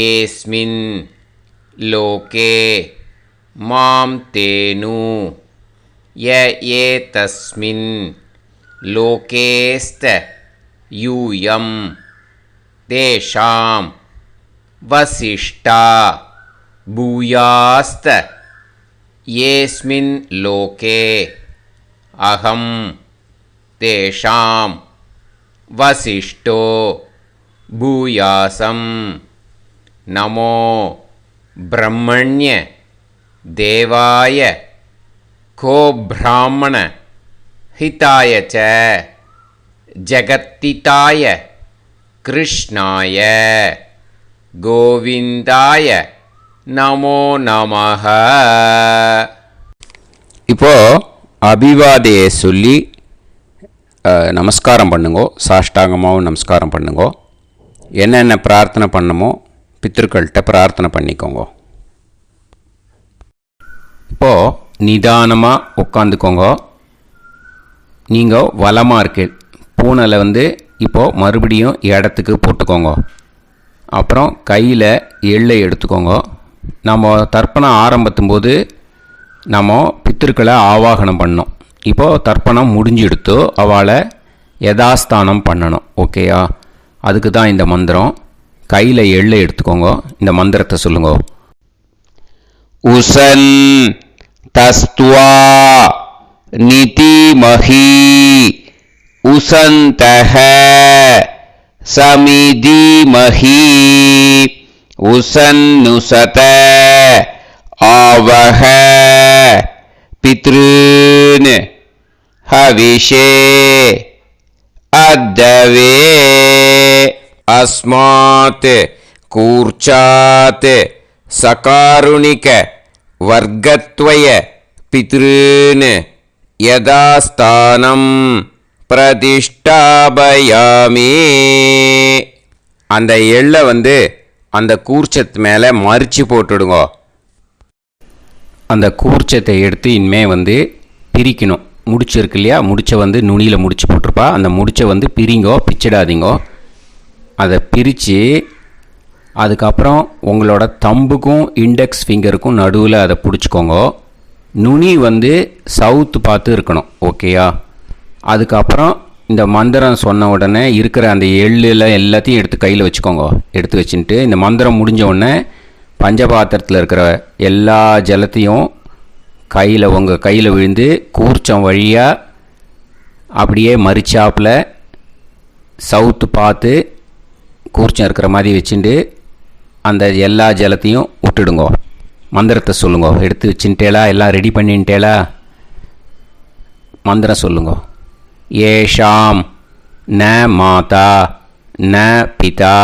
ஏஸ்மின் லோகே மாம் தேனு. ய ஏதஸ்மின் லோகேஸ்த யூயம் தேஷாம் வசிஷ்டா பூயாஸ்த ஏஸ்மின் லோகே அகம் தேஷாம் வசிஷ்டோ பூயாசம். நமோ பிரம்மண்ய தேவாய கோ பிராமண ஹிதாய ச ஜகத்திதாய கிருஷ்ணாய கோவிந்தாய நமோ நமஹ. இப்போ அபிவாதையை சொல்லி நமஸ்காரம் பண்ணுங்கோ. சாஷ்டாங்கமாகவும் நமஸ்காரம் பண்ணுங்கோ. என்னென்ன பிரார்த்தனை பண்ணமோ பித்ருக்கள்கிட்ட பிரார்த்தனை பண்ணிக்கோங்க. இப்போது நிதானமாக உட்காந்துக்கோங்க. நீங்கள் வலமாக இருக்கு பூனலை இப்போது மறுபடியும் இடத்துக்கு போட்டுக்கோங்க. அப்புறம் கையில் எள்ளை எடுத்துக்கோங்க. நம்ம தர்ப்பணம் ஆரம்பித்தும் போது நம்ம பித்திருக்களை ஆவாகனம் பண்ணோம். இப்போது தர்ப்பணம் முடிஞ்செடுத்து அவளை யதாஸ்தானம் பண்ணணும். ஓகேயா? அதுக்கு தான் இந்த மந்திரம். கையில் எள்ளை எடுத்துக்கோங்க. இந்த மந்திரத்தை சொல்லுங்க. உசன் தஸ்துவா நிதிமஹி உசந்தஹ சமிதிமஹி உசன்னுசத ஆவஹ பித்ருன் ஹவிஷே அத்தவே அஸ்மாத் கூர்ச்சாத் சகாருணிக வர்க்கத்வய பித்ருன் யதாஸ்தானம் பிரதிஷ்டாபயாமி. அந்த எள்ளை அந்த கூர்ச்சத்து மேலே மறித்து போட்டுடுங்க. அந்த கூர்ச்சத்தை எடுத்து இனிமே பிரிக்கணும். முடிச்சு இருக்கு இல்லையா, முடிச்சை நுனியில் முடிச்சு போட்டிருப்பா. அந்த முடிச்சை பிரிங்கோ, பிச்சிடாதீங்கோ. அதை பிரித்து அதுக்கப்புறம் உங்களோட தம்புக்கும் இண்டெக்ஸ் ஃபிங்கருக்கும் நடுவில் அதை பிடிச்சிக்கோங்க. நுனி சவுத்து பார்த்து இருக்கணும். ஓகேயா? அதுக்கப்புறம் இந்த மந்திரம் சொன்ன உடனே இருக்கிற அந்த எள்ளில் எல்லாத்தையும் எடுத்து கையில் வச்சுக்கோங்க. எடுத்து வச்சுட்டு இந்த மந்திரம் முடிஞ்ச உடனே பஞ்சபாத்திரத்தில் இருக்கிற எல்லா ஜலத்தையும் உங்கள் கையில் விழுந்து கூர்ச்சம் வழியாக அப்படியே மறிச்சாப்பில் சவுத்து பார்த்து கூர்ச்சம் இருக்கிற மாதிரி வச்சுட்டு அந்த எல்லா ஜலத்தையும் விட்டுடுங்க. மந்திரத்தை சொல்லுங்க. எடுத்து வச்சுட்டேலா? எல்லாம் ரெடி பண்ணிட்டேலா? மந்திரம் சொல்லுங்க. ஏஷாம் ந மாதா ந பிதா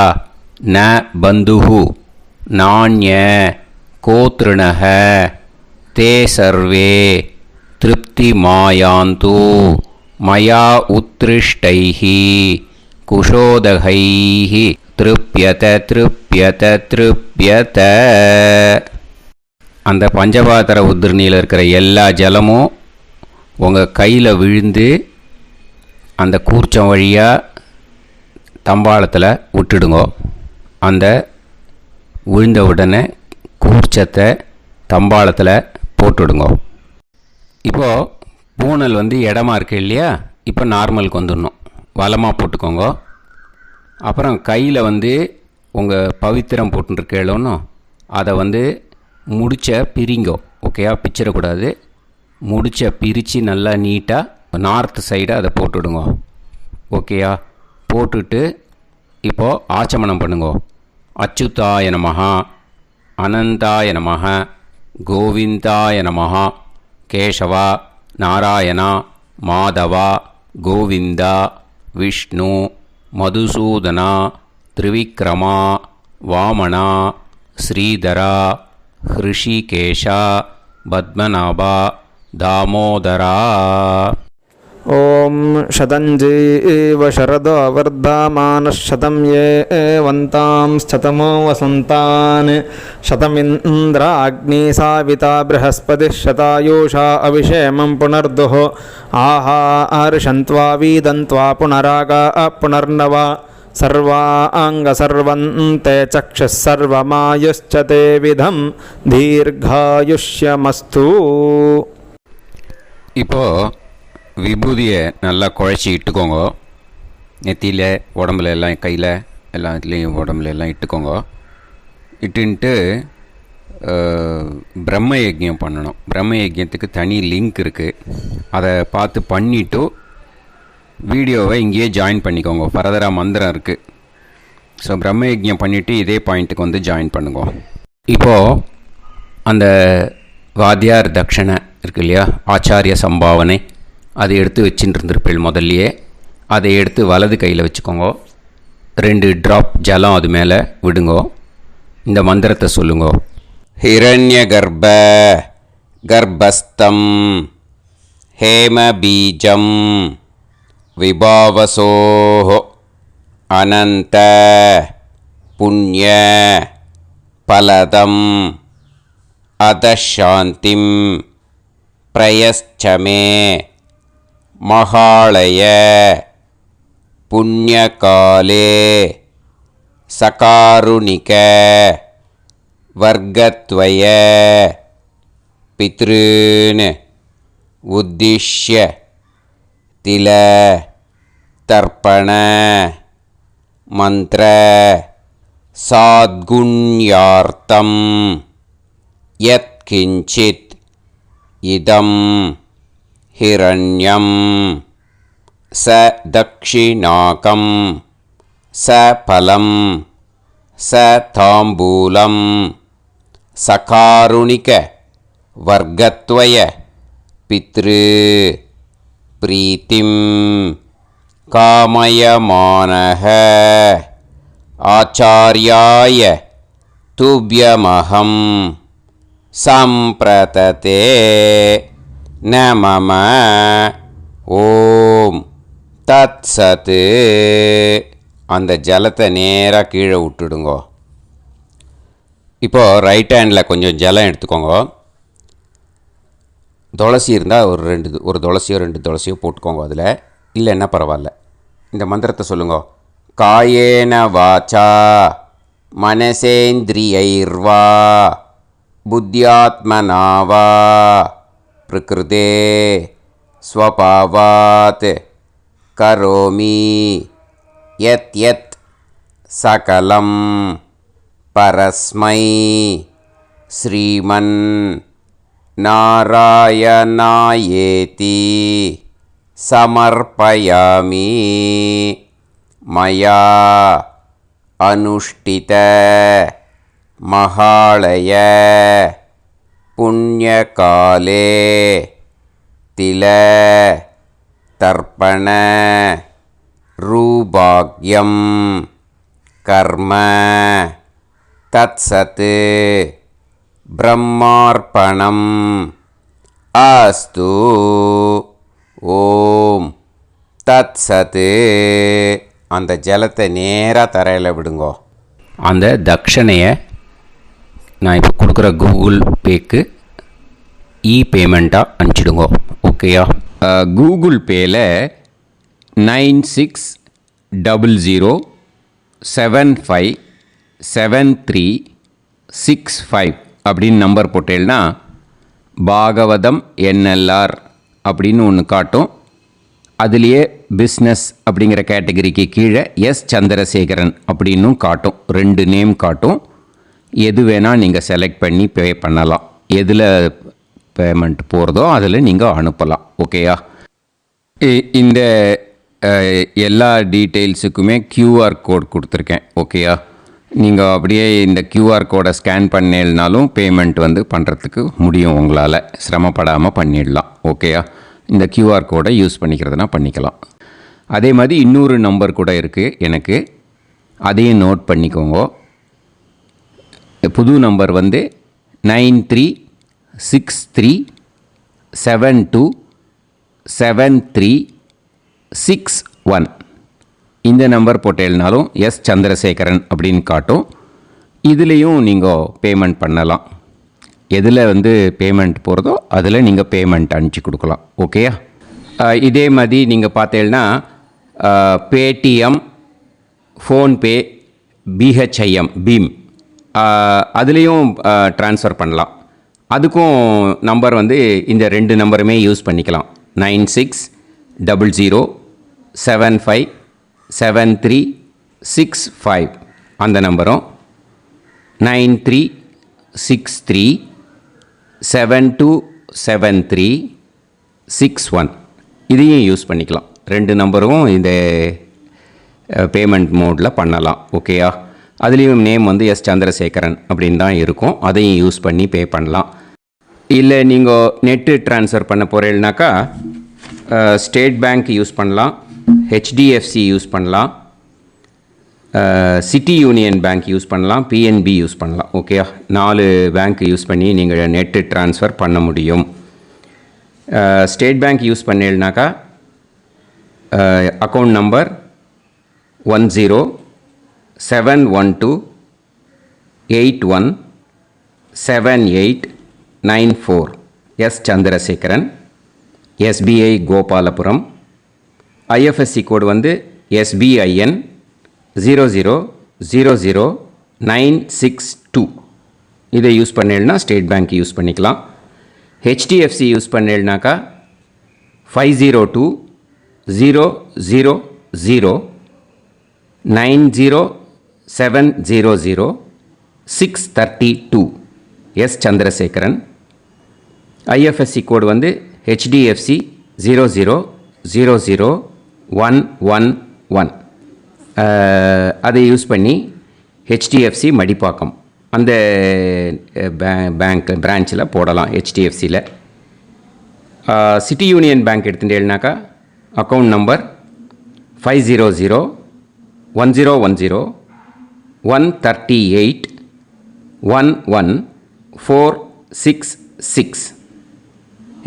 ந பந்துஹு நாண்ய கோத்ருணஹ தே சர்வே திருப்தி மாயாந்து மயா உத்ருஷ்டைஹி குஷோதகைஹி திருப்யத திருப்யத திருப்யத. அந்த பஞ்சபாத்திர உதிர்ணியில் இருக்கிற எல்லா ஜலமும் உங்கள் கையில் விழுந்து அந்த கூர்ச்சம் வழியாக தம்பாளத்தில் விட்டுடுங்க. அந்த விழுந்த உடனே கூர்ச்சத்தை தம்பாளத்தில் போட்டுடுங்க. இப்போது பூனல் இடமா இருக்கு இல்லையா, இப்போ நார்மலுக்கு வந்துடணும். வலமாக போட்டுக்கோங்க. அப்புறம் கையில் உங்கள் பவித்திரம் போட்டுருக்கேளோன்னு அதை முடிச்ச பிரிங்கோ. ஓகேயா, பிச்சிடக்கூடாது. முடிச்ச பிரித்து நல்லா நீட்டாக நார்த் சைடை அதை போட்டுவிடுங்க. ஓகேயா, போட்டுட்டு இப்போது ஆச்சமனம் பண்ணுங்க. அச்சுதாய நமஹ, அனந்தாய நமஹ, கோவிந்தாய நமஹ, கேசவா, நாராயணா, மாதவா, கோவிந்தா, விஷ்ணு, மதுசூதனா, திரிவிக்ரமா, வாமனா, ஸ்ரீதரா, ஹிருஷிகேஷா, பத்மநாபா, தாமோதரா. ॐ शतञ्जीव शरदो वर्धमानः शतं ये वन्तां शतमो वसन्तान् शतमिन्द्राग्नी साविता बृहस्पतिः शतायुषा अभिषेमं पुनर्दुः आहार्षन्त्वा वीदन्त्वा पुनरागा पुनर्नव सर्वाङ्गसर्वन्ते चक्षुः सर्वमायुश्च ते विधं दीर्घायुष्यमस्तु. இப்போது விபூதியை நல்லா குழச்சி இட்டுக்கோங்க. நெத்தியில், உடம்புல எல்லாம், கையில் எல்லாத்துலேயும் உடம்புல எல்லாம் இட்டுக்கோங்க. இட்டுன்ட்டு பிரம்ம யஜ்யம் பண்ணணும். பிரம்ம யஜ்யத்துக்கு தனி லிங்க் இருக்குது. அதை பார்த்து பண்ணிவிட்டு வீடியோவை இங்கேயே ஜாயின் பண்ணிக்கோங்க. ஃபர்தராக மந்திரம் இருக்குது. ஸோ பிரம்ம யஜ்யம் பண்ணிவிட்டு இதே பாயிண்ட்டுக்கு ஜாயின் பண்ணுங்க. இப்போது அந்த வாத்தியார் தட்சணை இருக்கு இல்லையா, ஆச்சாரிய சம்பாவனை, அதை எடுத்து வச்சுட்டு இருந்திருப்பேன் முதல்லையே. அதை எடுத்து வலது கையில் வச்சுக்கோங்க. 2 ட்ராப் ஜலம் அது மேலே விடுங்கோ. இந்த மந்திரத்தை சொல்லுங்க. ஹிரண்ய கர்ப்ப கர்ப்பஸ்தம் ஹேம பீஜம் விபாவசோஹோ அனந்த புண்ணிய பலதம் அதசாந்திம் பிரயஸ்சமே மகாளய புண்ணியகாலே சகாருணிக வர்க்கத்வய பித்ருன் உத்திஷ்ய தில தர்ப்பண மந்திர சாத்குண்யார்த்தம் யத்கிஞ்சித் இதம் ஹிரண்யம் ச தக்ஷிணாகம் ச பலம் ச தாம்பூலம் சகாருணிக வர்க்கத்வய பித்ரு பிரீத்திம் காமயமானஹ ஆச்சார்யாய துப்யமஹம் சம்பிரததே நமம. ஓம் தத் சத். அந்த ஜலத்தை நேராக கீழே விட்டுடுங்கோ. இப்போது ரைட் ஹேண்டில் கொஞ்சம் ஜலம் எடுத்துக்கோங்க. துளசி இருந்தால் ஒரு துளசியோ 2 துளசியோ போட்டுக்கோங்க. அதில் இல்லைன்னா பரவாயில்ல. இந்த மந்திரத்தை சொல்லுங்க. காயேன வாச்சா மனசேந்திரியைர்வா புத்தியாத்மனாவா பிரகிருதே ஸ்வபாவாத் கரோமி யத் யத் சகலம் பரஸ்மை ஸ்ரீமன் நாராயணாயேதி சமர்ப்பயாமி மயா அனுஷ்டித மகாளய புண்ணியகாலே தில தர்ப்பண ரூபாக்யம் கர்ம தத்சத் பிரம்மார்ப்பணம் அஸ்து. ஓம் தத்சத். அந்த ஜலத்தை நேராக தரையில் விடுங்கோ. அந்த தட்சணையை நான் இப்போ கொடுக்குற கூகுள் பேக்கு பேமெண்ட்டாக அனுப்பிச்சிடுங்கோ. ஓகேயா, கூகுள் பேயில் 9600757365 அப்படின்னு நம்பர் போட்டேன்னா பாகவதம் என்எல்ஆர் அப்படின்னு ஒன்று காட்டும். அதுலேயே பிஸ்னஸ் அப்படிங்கிற கேட்டகரிக்கு கீழே எஸ் சந்திரசேகரன் அப்படின்னும் காட்டும். 2 நேம் காட்டும். எது வேணால் நீங்கள் செலக்ட் பண்ணி பே பண்ணலாம். எதில் பேமெண்ட் போகிறதோ அதில் நீங்கள் அனுப்பலாம். ஓகேயா? இந்த எல்லா டீட்டெயில்ஸுக்குமே QR கோட் கொடுத்துருக்கேன். ஓகேயா? நீங்கள் அப்படியே இந்த QR கோடை ஸ்கேன் பண்ணேல்னாலும் பேமெண்ட் பண்ணுறதுக்கு முடியும். உங்களால் சிரமப்படாமல் பண்ணிடலாம். ஓகேயா? இந்த QR கோடை யூஸ் பண்ணிக்கிறதுனா பண்ணிக்கலாம். அதே மாதிரி இன்னொரு நம்பர் கூட இருக்குது எனக்கு, அதையும் நோட் பண்ணிக்கோங்க. புது நம்பர் 9363727361. இந்த நம்பர் போட்டேல்னாலும் எஸ் சந்திரசேகரன் அப்படின்னு காட்டும். இதுலேயும் நீங்கள் பேமெண்ட் பண்ணலாம். எதில் பேமெண்ட் போகிறதோ அதில் நீங்கள் பேமெண்ட் அனுப்பிச்சி கொடுக்கலாம். ஓகேயா? இதே மாதிரி நீங்கள் பார்த்தேன்னா பேடிஎம், ஃபோன்பே, BHIM பீம் அதுலேயும் ட்ரான்ஸ்ஃபர் பண்ணலாம். அதுக்கும் நம்பர் இந்த 2 நம்பருமே யூஸ் பண்ணிக்கலாம். 9600757365 அந்த நம்பரும் 9363727361 இதையும் யூஸ் பண்ணிக்கலாம். 2 நம்பரும் இந்த பேமெண்ட் மோடில் பண்ணலாம். ஓகேயா? அதுலேயும் நேம் எஸ் சந்திரசேகரன் அப்படின்னு தான் இருக்கும். அதையும் யூஸ் பண்ணி பே பண்ணலாம். இல்லை நீங்கள் நெட்டு ட்ரான்ஸ்ஃபர் பண்ண போகிறீங்கனாக்கா ஸ்டேட் பேங்க் யூஸ் பண்ணலாம், HDFC யூஸ் பண்ணலாம், சிட்டி யூனியன் பேங்க் யூஸ் பண்ணலாம், PNB யூஸ் பண்ணலாம். ஓகேயா? 4 பேங்க் யூஸ் பண்ணி நீங்கள் நெட்டு ட்ரான்ஸ்ஃபர் பண்ண முடியும். ஸ்டேட் பேங்க் யூஸ் பண்ணீங்கனாக்கா account number 1071281789 S Chandrasekaran, SBI Gopalapuram. IFSC code SBIN 0000962. இதை யூஸ் பண்ணேன்னா ஸ்டேட் பேங்க் யூஸ் பண்ணிக்கலாம். HDFC யூஸ் பண்ணேன்னாக்கா 50200907000632 S Chandrasekaran. IFSC code HDFC 0000111. அதை யூஸ் பண்ணி HDFC மடிப்பாக்கம் அந்த பேங்க் பிரான்ச்சில் போடலாம். HDFCயில் சிட்டி யூனியன் பேங்க் எடுத்துட்டேன்னாக்கா account number 500101381146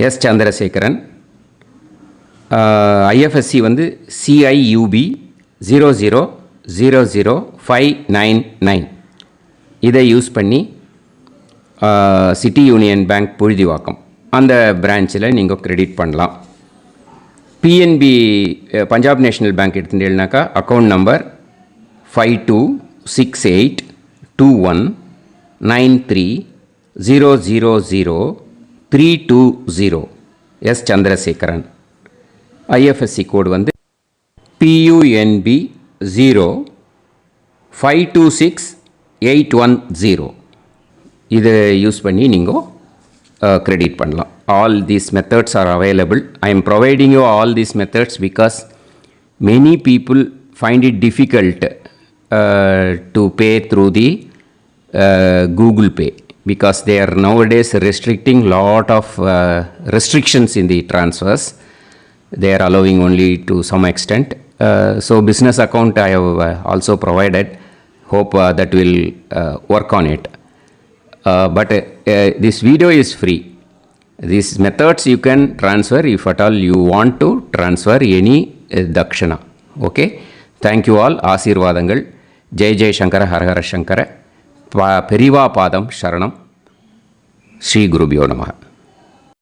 S Chandrasekaran. IFSC CIUB 0000599. இதை யூஸ் பண்ணி சிட்டி யூனியன் பேங்க் புழுதிவாக்கம் அந்த பிரான்ச்சில் நீங்கள் கிரெடிட் பண்ணலாம். PNB பஞ்சாப் நேஷ்னல் பேங்க் எடுத்துட்டேன்னாக்கா account number 52682193000320 S Chandrasekaran. IFSC code PUNB 0526810. இதை யூஸ் பண்ணி நீங்கள் கிரெடிட் பண்ணலாம். All these methods are available. I am providing you all these methods because many people find it difficult to pay through the Google Pay because they are nowadays restricting lot of restrictions in the transfers. They are allowing only to some extent. So business account I have also provided. Hope that will work on it. But this video is free. These methods you can transfer if at all you want to transfer any dakshana. Okay? Thank you all. ஆசீர்வாதங்கள். ஜெய் ஜெய் சங்கர ஹரஹர சங்கர. பெரிவா பாதம் சரணம். ஸ்ரீ குருபியோ நமः.